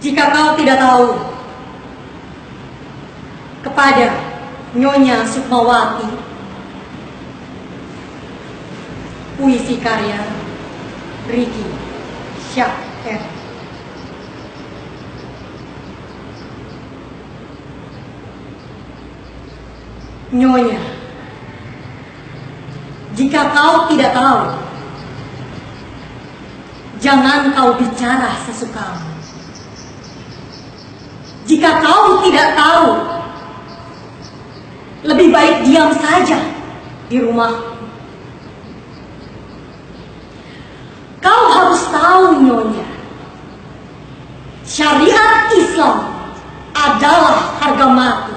Jika kau tidak tahu, kepada Nyonya Sukmawati, puisi karya Ricky Syahir. Nyonya, jika kau tidak tahu, jangan kau bicara sesukamu. Jika kau tidak tahu, lebih baik diam saja di rumah. Kau harus tahu, Nyonya, syariat Islam adalah harga mati,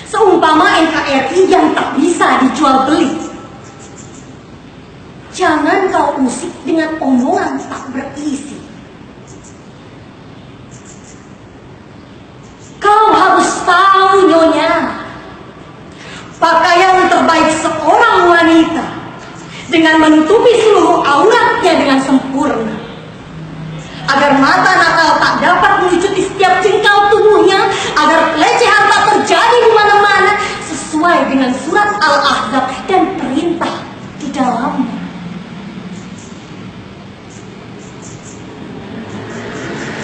seumpama NKRI yang tak bisa dijual beli. Jangan kau usik dengan omongan tak berisi. Kau harus tahu, Nyonya, pakaian terbaik seorang wanita dengan menutupi seluruh auratnya dengan sempurna, agar mata nakal tak dapat melucuti setiap jengkal tubuhnya, agar pelecehan tak terjadi di mana-mana, sesuai dengan surat Al-Ahzab dan perintah di dalamnya.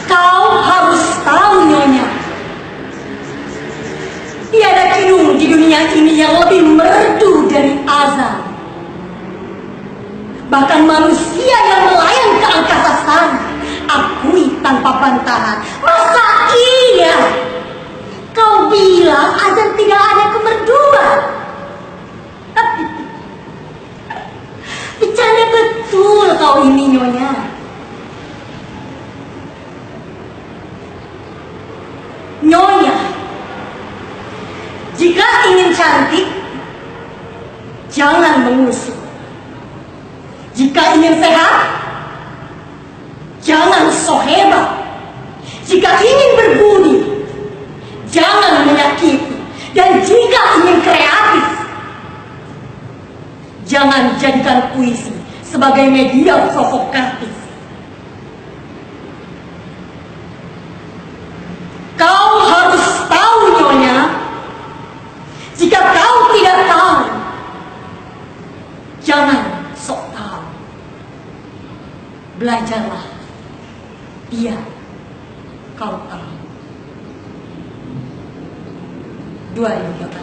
Kau harus tahu, Nyonya, tiada kidung di dunia ini yang lebih merdu dari azan. Bahkan manusia yang melayang ke angkasa sana akui tanpa bantahan. Masa iya kau bilang azan tidak ada kemerduan? Bercanda betul kau ini, Nyonya. Nyonya, jika ingin cantik, jangan mengusik. Jika ingin sehat, jangan sok hebat. Jika ingin berbudi, jangan menyakiti. Dan jika ingin kreatif, jangan jadikan puisi sebagai media provokatif. Kau harus tahu, Nyonya, jika kau tidak tahu, jangan sok tahu. Belajarlah, biar kau tahu. 2 Yoga.